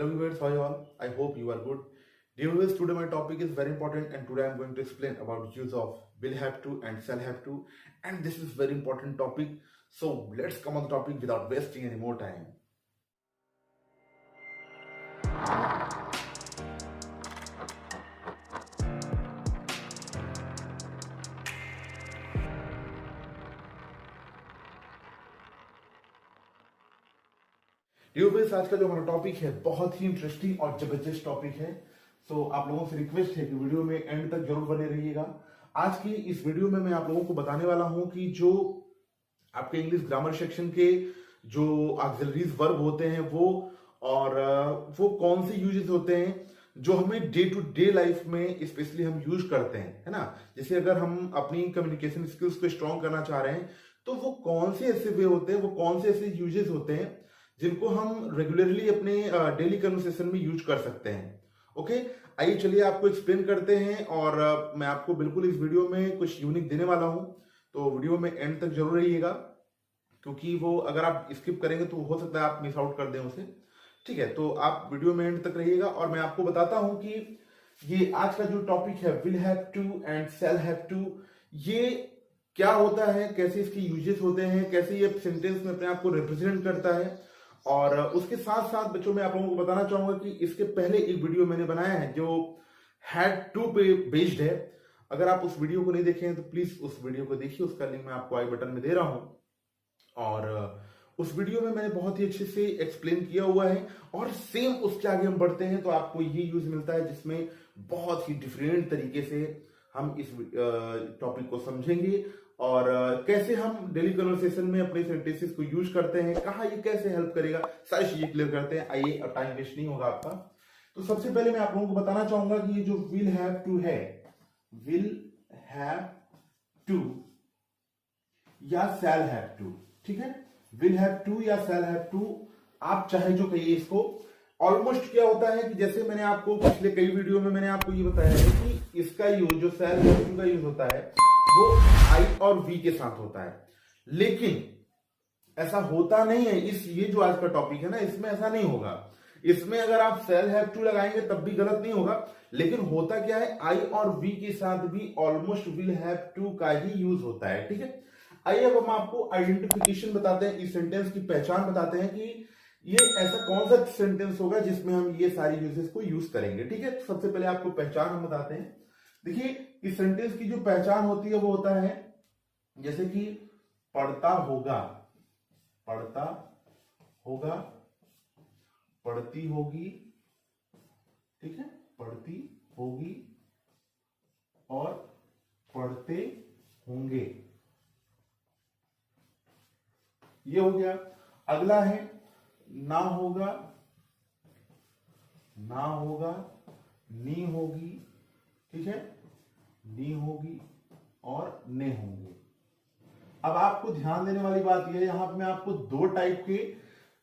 Hello viewers, how are you all? I hope you are good. Dear viewers, today my topic is very important and today I am going to explain about use of will have to and shall have to, and this is very important topic. So let's come on the topic without wasting any more time. Viewers, आज का जो हमारा topic है बहुत ही interesting और जबरदस्त topic है। सो आप लोगों से रिक्वेस्ट है कि वीडियो में एंड तक जरूर बने रहिएगा। आज की इस वीडियो में मैं आप लोगों को बताने वाला हूं कि जो आपके इंग्लिश ग्रामर सेक्शन के जो ऑक्सिलरीज वर्ब होते हैं वो कौन से यूजेस होते हैं जो हमें डे टू डे लाइफ में स्पेशली हम यूज करते हैं, है ना। जैसे अगर हम अपनी कम्युनिकेशन स्किल्स को स्ट्रॉन्ग करना चाह रहे हैं तो वो कौन से ऐसे वे होते हैं, वो कौन से ऐसे यूजेस होते हैं जिनको हम रेगुलरली अपने डेली कन्वर्सेशन में यूज कर सकते हैं। ओके, आइए चलिए आपको एक्सप्लेन करते हैं और मैं आपको बिल्कुल इस वीडियो में कुछ यूनिक देने वाला हूं, तो वीडियो में एंड तक जरूर रहिएगा क्योंकि वो अगर आप स्किप करेंगे तो हो सकता है आप मिस आउट कर दें उसे। ठीक है, तो आप वीडियो में एंड तक रहिएगा और मैं आपको बताता हूं कि ये आज का जो टॉपिक है will have to and shall have to, ये क्या होता है, कैसे इसके यूजेस होते हैं, कैसे ये सेंटेंस में अपने आप को रिप्रेजेंट करता है। और उसके साथ साथ बच्चों मैं आप लोगों को बताना चाहूंगा कि इसके पहले एक वीडियो मैंने बनाया है जो हैड टू पे बेस्ड है। अगर आप उस वीडियो को नहीं देखे हैं तो प्लीज उस वीडियो को देखिए, उसका लिंक मैं आपको आई बटन में दे रहा हूं। और उस वीडियो में मैंने बहुत ही अच्छे से एक्सप्लेन किया हुआ है और सेम उसके आगे हम बढ़ते हैं तो आपको ये यूज मिलता है जिसमें बहुत ही डिफरेंट तरीके से हम इस टॉपिक को समझेंगे और कैसे हम डेली कन्वर्सेशन में अपने सेंटेंसेस को यूज करते हैं, कहाँ ये कैसे हेल्प करेगा, सारी चीजें क्लियर करते हैं। आइए, अब टाइम वेस्ट नहीं होगा आपका। तो सबसे पहले मैं आप लोगों को बताना चाहूंगा कि ये जो विल हैव टू है, विल हैव टू या शैल हैव टू, ठीक है, विल हैव टू या शैल हैव टू, आप चाहे जो कहिए इसको। ऑलमोस्ट क्या होता है कि जैसे मैंने आपको पिछले कई वीडियो में मैंने आपको ये बताया है कि इसका यूज जो शैल हैव टू का यूज होता है वो आई और वी के साथ होता है, लेकिन ऐसा होता नहीं है। ये जो आज का टॉपिक है ना, इसमें ऐसा नहीं होगा। इसमें अगर आप शैल हैव टू लगाएंगे तब भी गलत नहीं होगा, लेकिन होता क्या है, आई और वी के साथ भी ऑलमोस्ट विल हैव टू का ही यूज होता है। ठीक है, आइए अब हम आपको आइडेंटिफिकेशन बताते हैं, इस सेंटेंस की पहचान बताते हैं कि ये ऐसा कौन सा सेंटेंस होगा जिसमें हम ये सारी यूजेस को यूज करेंगे। ठीक है, सबसे पहले आपको पहचान हम बताते हैं। देखिए, इस सेंटेंस की जो पहचान होती है वो होता है जैसे कि पढ़ता होगा, पढ़ता होगा, पढ़ती होगी, ठीक है, पढ़ती होगी और पढ़ते होंगे, ये हो गया। अगला है ना होगा, ना होगा, नी होगी, ठीक है, नी होगी और ने होंगे। अब आपको ध्यान देने वाली बात यह है, यहां पर मैं आपको दो टाइप के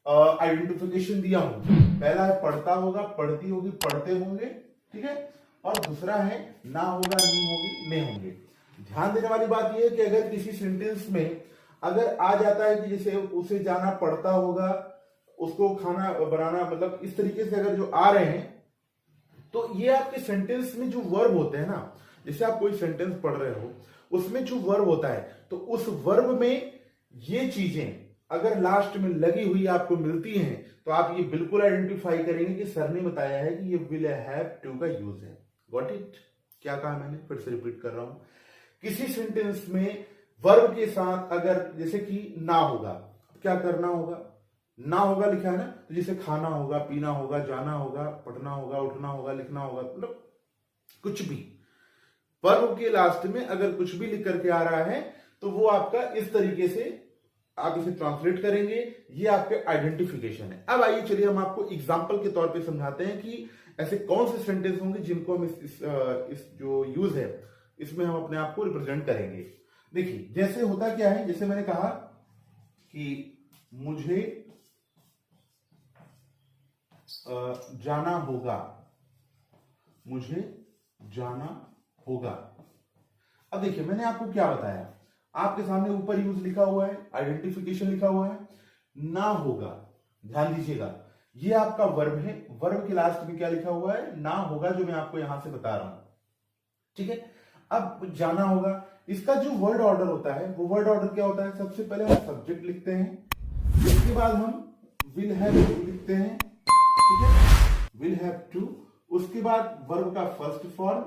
आइडेंटिफिकेशन दिया हूं। पहला है पढ़ता होगा, पढ़ती होगी, पढ़ते होंगे, ठीक है, और दूसरा है ना होगा, नी होगी, ने होंगे। ध्यान देने वाली बात यह है कि अगर किसी सेंटेंस में अगर आ जाता है कि जैसे उसे जाना पड़ता होगा, उसको खाना बनाना, मतलब इस तरीके से अगर जो आ रहे हैं तो ये आपके सेंटेंस में जो वर्ब होते हैं ना, जैसे आप कोई सेंटेंस पढ़ रहे हो उसमें जो वर्ब होता है तो उस वर्ब में ये चीजें अगर लास्ट में लगी हुई आपको मिलती हैं तो आप ये बिल्कुल आइडेंटिफाई करेंगे कि सर ने बताया है कि ये विल हैव टू का यूज है। Got it? क्या कहा मैंने, फिर से रिपीट कर रहा हूं। किसी सेंटेंस में वर्ब के साथ अगर जैसे कि ना होगा, क्या करना होगा, ना होगा लिखा है ना, तो जैसे खाना होगा, पीना होगा, जाना होगा, पढ़ना होगा, उठना होगा, लिखना होगा, मतलब कुछ भी वर्ब के लास्ट में अगर कुछ भी लिख करके आ रहा है तो वो आपका इस तरीके से आप इसे ट्रांसलेट करेंगे, ये आपके आइडेंटिफिकेशन है। अब आइए चलिए हम आपको एग्जांपल के तौर पे समझाते हैं कि ऐसे कौन से सेंटेंस होंगे जिनको हम इस जो यूज है इसमें हम अपने आप को रिप्रेजेंट करेंगे। देखिए, जैसे होता क्या है, जैसे मैंने कहा कि मुझे जाना होगा, मुझे जाना होगा। अब देखिए, मैंने आपको क्या बताया, आपके सामने ऊपर यूज लिखा हुआ है, आइडेंटिफिकेशन लिखा हुआ है, ना होगा। ध्यान दीजिएगा, ये आपका वर्ब है, वर्ब के लास्ट में क्या लिखा हुआ है, ना होगा, जो मैं आपको यहां से बता रहा हूं। ठीक है, अब जाना होगा इसका जो वर्ड ऑर्डर होता है, वो वर्ड ऑर्डर क्या होता है, सबसे पहले हम सब्जेक्ट लिखते हैं, उसके बाद हम विल हैव टू लिखते हैं। ठीक है, विल हैव टू, उसके बाद वर्ब का फर्स्ट फॉर्म,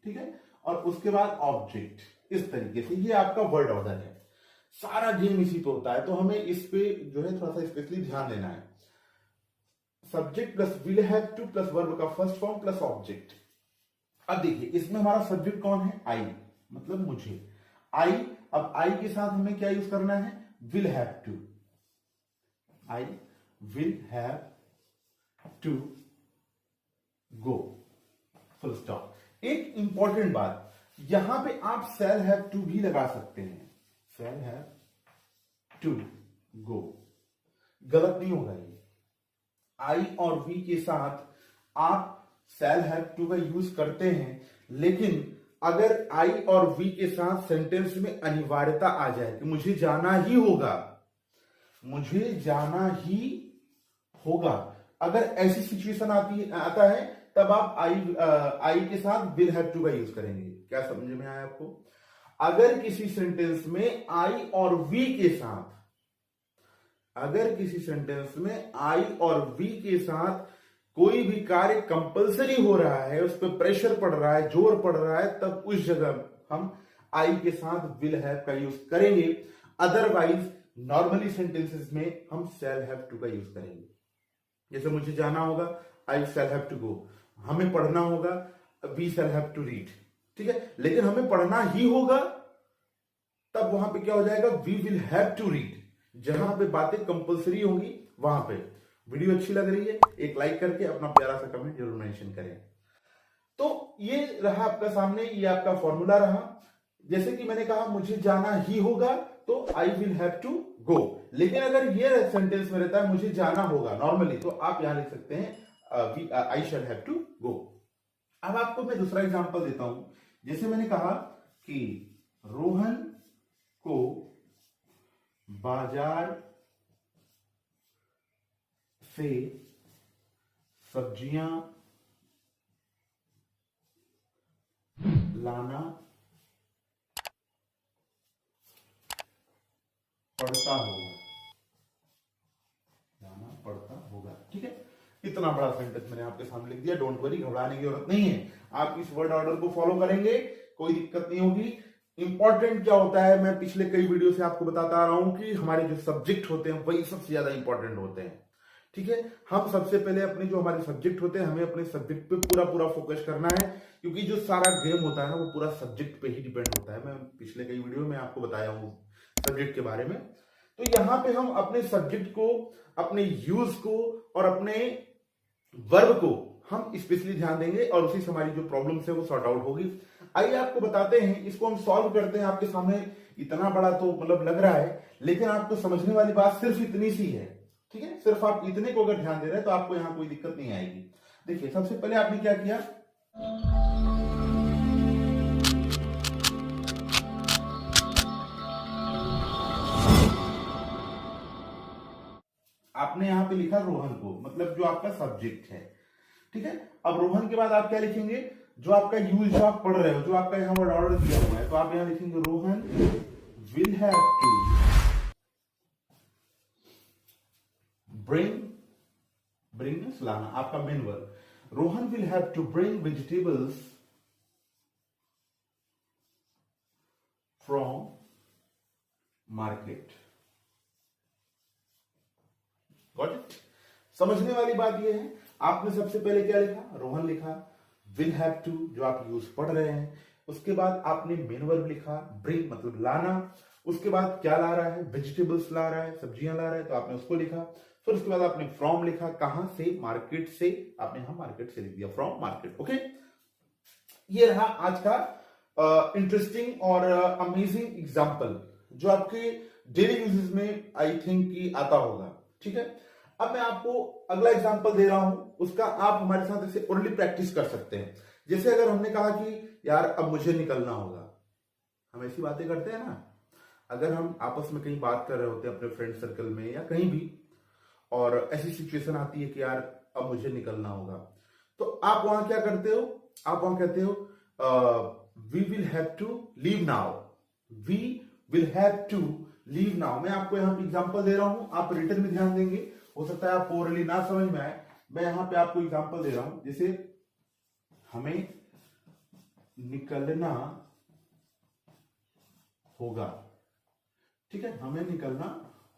ठीक है, और उसके बाद ऑब्जेक्ट। इस तरीके से ये आपका वर्ड ऑर्डर है। सारा गेम इसी पे होता है, तो हमें इस पे जो है थोड़ा सा स्पेशली ध्यान देना है। Subject plus will have two plus verb का फर्स्ट फॉर्म प्लस ऑब्जेक्ट। अब देखिए इसमें हमारा सब्जेक्ट कौन है, आई, मतलब मुझे, आई। अब आई के साथ हमें क्या यूज करना है, will have to, I will have to go, full stop. एक इंपॉर्टेंट बात, यहां पे आप शैल हैव टू भी लगा सकते हैं, शैल हैव टू गो, गलत नहीं होगा ये। आई और वी के साथ आप शैल हैव टू का यूज करते हैं, लेकिन अगर आई और वी के साथ सेंटेंस में अनिवार्यता आ जाए कि मुझे जाना ही होगा, मुझे जाना ही होगा, अगर ऐसी सिचुएशन आता है, तब आप आई के साथ विल हैव टू का यूज करेंगे। क्या समझ में आया आपको? अगर किसी सेंटेंस में आई और वी के साथ, अगर किसी सेंटेंस में आई और वी के साथ कोई भी कार्य कंपलसरी हो रहा है, उस पर प्रेशर पड़ रहा है, जोर पड़ रहा है, तब उस जगह हम आई के साथ विल हैव का यूज करेंगे। अदरवाइज नॉर्मली सेंटेंसेस में हम शैल हैव टू का यूज करेंगे। जैसे मुझे जाना होगा, आई शैल हैव टू गो, हमें पढ़ना होगा, we shall have to read. ठीक है, लेकिन हमें पढ़ना ही होगा, तब वहां पे क्या हो जाएगा, we will have to read. जहां पे बातें कंपलसरी होंगी वहां पे। वीडियो अच्छी लग रही है, एक लाइक करके अपना प्यारा सा कमेंट जरूर मेंशन करें। तो ये रहा आपका सामने, ये आपका फॉर्मूला रहा। जैसे कि मैंने कहा मुझे जाना ही होगा, तो I will have to go. लेकिन अगर ये सेंटेंस में रहता है मुझे जाना होगा नॉर्मली, तो आप यहां लिख सकते हैं आई शैल हैव टू गो। अब आपको मैं दूसरा एग्जांपल देता हूं। जैसे मैंने कहा कि रोहन को बाजार से सब्जियां लाना पड़ता होगा, लाना पड़ता होगा। ठीक है, इतना बड़ा सेंटेंस मैंने आपके सामने लिख दिया। डोंट वरी, घबराने की जरूरत नहीं है। आप इस वर्ड ऑर्डर को फॉलो करेंगे, कोई दिक्कत नहीं होगी। इंपॉर्टेंट क्या होता है, मैं पिछले कई वीडियो से आपको बताता आ रहा हूं कि हमारे जो सब्जेक्ट होते हैं वही सबसे ज्यादा इंपॉर्टेंट होते हैं। ठीक है, हम सबसे पहले अपने जो हमारे सब्जेक्ट होते हैं, हमें अपने सब्जेक्ट पे पूरा पूरा फोकस करना है, क्योंकि जो सारा गेम होता है ना, वो पूरा सब्जेक्ट पे ही डिपेंड होता है। मैं पिछले कई वीडियो में आपको बताया हूं सब्जेक्ट के बारे में। तो यहां पे हम अपने सब्जेक्ट को, अपने यूज को और अपने वर्ब को हम स्पेशली ध्यान देंगे, और उसी से हमारी जो प्रॉब्लम्स है वो सॉर्ट आउट होगी। आइए आपको बताते हैं, इसको हम सॉल्व करते हैं। आपके सामने इतना बड़ा तो मतलब लग रहा है, लेकिन आपको समझने वाली बात सिर्फ इतनी सी है। ठीक है, सिर्फ आप इतने को अगर ध्यान दे रहे हैं तो आपको यहां कोई दिक्कत नहीं आएगी। देखिए, सबसे पहले आपने क्या किया, आपने यहां पे लिखा रोहन को, मतलब जो आपका सब्जेक्ट है। ठीक है, अब रोहन के बाद आप क्या लिखेंगे, जो आपका यूज, जो आप पढ़ रहे हो, जो आपका यहां वर्ड ऑर्डर दिया हुआ है, तो आप यहां लिखेंगे Rohan will have to bring लाना, आपका main word. Rohan will have to bring vegetables from market. Got it? समझने वाली बात यह है, आपने सबसे पहले क्या लिखा, रोहन लिखा, विल हैव टू जो आप यूज पढ़ रहे हैं, उसके बाद आपने मेन वर्ब लिखा, ब्रिंग मतलब लाना, उसके बाद क्या ला रहा है, वेजिटेबल्स ला रहा है, सब्जियां ला रहा है, तो आपने उसको लिखा। फिर उसके बाद आपने फ्रॉम लिखा, कहां से, मार्केट से, आपने यहां मार्केट से लिख दिया, फ्रॉम मार्केट। ओके, ये रहा आज का इंटरेस्टिंग और अमेजिंग एग्जाम्पल, जो आपके डेली यूजेस में आई थिंक की आता होगा। ठीक है, अब मैं आपको अगला एग्जांपल दे रहा हूं, उसका आप हमारे साथ ऐसे ओरली प्रैक्टिस कर सकते हैं। जैसे अगर हमने कहा कि यार अब मुझे निकलना होगा, हम ऐसी बातें करते हैं ना, अगर हम आपस में कहीं बात कर रहे होते हैं अपने फ्रेंड सर्कल में या कहीं भी, और ऐसी सिचुएशन आती है कि यार अब मुझे निकलना होगा, तो आप वहां क्या करते हो, आप वहां कहते हो we will have to leave now, we will have to leave now. मैं आपको यहाँ पे एग्जांपल दे रहा हूं, आप रिटर्न में ध्यान देंगे, हो सकता है आपको ओरली ना समझ में आए, मैं यहाँ पे आपको एग्जांपल दे रहा हूं। जैसे हमें निकलना होगा, ठीक है, हमें निकलना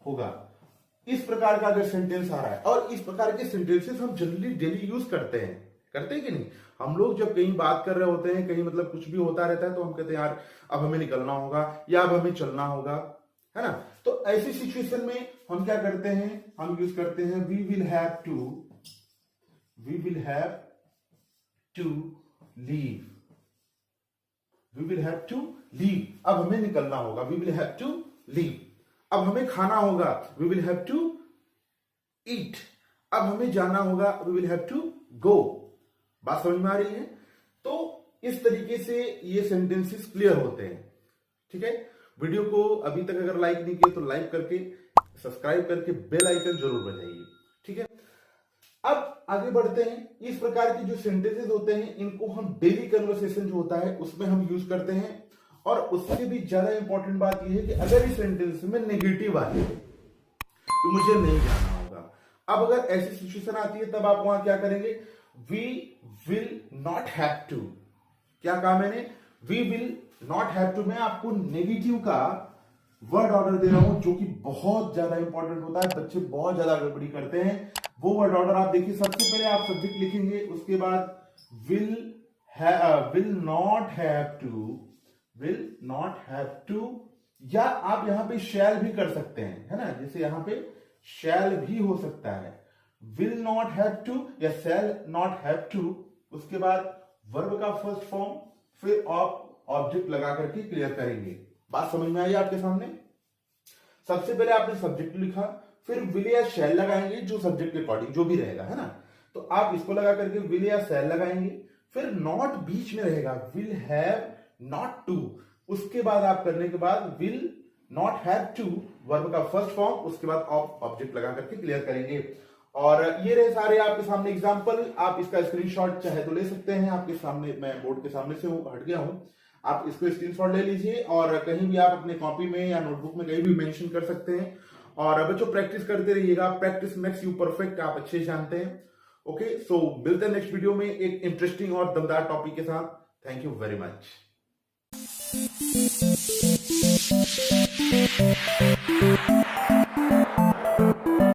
होगा, इस प्रकार का अगर सेंटेंस आ रहा है, और इस प्रकार के सेंटेंसेस हम जनरली डेली यूज करते हैं कि नहीं। हम लोग जब कहीं बात कर रहे होते हैं, कहीं मतलब कुछ भी होता रहता है, तो हम कहते हैं यार अब हमें निकलना होगा या अब हमें चलना होगा, है ना। तो ऐसी सिचुएशन में हम क्या करते हैं, हम यूज करते हैं we will have to leave, we will have to leave, अब हमें निकलना होगा, we will have to leave. अब हमें खाना होगा, we will have to eat, अब हमें जाना होगा, we will have to go. बात समझ में आ रही है। तो इस तरीके से ये सेंटेंसेस क्लियर होते हैं, ठीक है। वीडियो को अभी तक अगर लाइक नहीं किया तो लाइक करके, सब्सक्राइब करके बेल आइकन जरूर बजाइए, ठीक है। अब आगे बढ़ते हैं। इस प्रकार के जो सेंटेंसेस होते हैं, इनको हम डेली कन्वर्सेशन जो होता है उसमें हम यूज करते हैं। और उससे भी ज्यादा इंपॉर्टेंट बात यह है कि अगर इस सेंटेंस में नेगेटिव आए तो मुझे नहीं जाना होगा। अब अगर ऐसी सिचुएशन आती है तब आप वहां क्या करेंगे, we will not have to. क्या कहा मैंने, we will not have to. मैं आपको नेगेटिव का वर्ड ऑर्डर दे रहा हूं जो कि बहुत ज्यादा इंपॉर्टेंट होता है, बच्चे बहुत ज्यादा गड़बड़ी करते हैं। वो वर्ड ऑर्डर आप देखिए, सबसे पहले आप सब्जेक्ट लिखेंगे, उसके बाद विल नॉट हैव टू, या आप यहां पे शैल भी कर सकते हैं, है ना। जैसे यहां पे शैल भी हो सकता है, विल नॉट हैव टू या शैल नॉट हैव टू। उसके बाद वर्ब का फर्स्ट फॉर्म, फिर ऑब्जेक्ट लगा करके क्लियर करेंगे। बात समझ में आई आपके सामने। सबसे पहले आपने सब्जेक्ट लिखा, फिर विल या शैल लगाएंगे जो सब्जेक्ट के अकॉर्डिंग जो भी रहेगा, है ना। तो आप इसको लगा करके विल या शैल लगाएंगे, फिर नॉट बीच में रहेगा, विल हैव नॉट टू। उसके बाद आप करने के बाद will not have to, verb का फर्स्ट फॉर्म, उसके बाद ऑब्जेक्ट लगा करके क्लियर करेंगे। और ये रहे सारे आपके सामने एग्जांपल। आप इसका स्क्रीनशॉट चाहे तो ले सकते हैं, आपके सामने, मैं बोर्ड के सामने से हट गया हूं, आप इसको स्क्रीनशॉट ले लीजिए और कहीं भी आप अपने कॉपी में या नोटबुक में कहीं भी मेंशन कर सकते हैं। और बच्चों प्रैक्टिस करते रहिएगा, प्रैक्टिस मेक्स यू परफेक्ट, आप अच्छे जानते हैं। ओके, सो मिलते हैं नेक्स्ट वीडियो में एक इंटरेस्टिंग और दमदार टॉपिक के साथ। Thank you very much.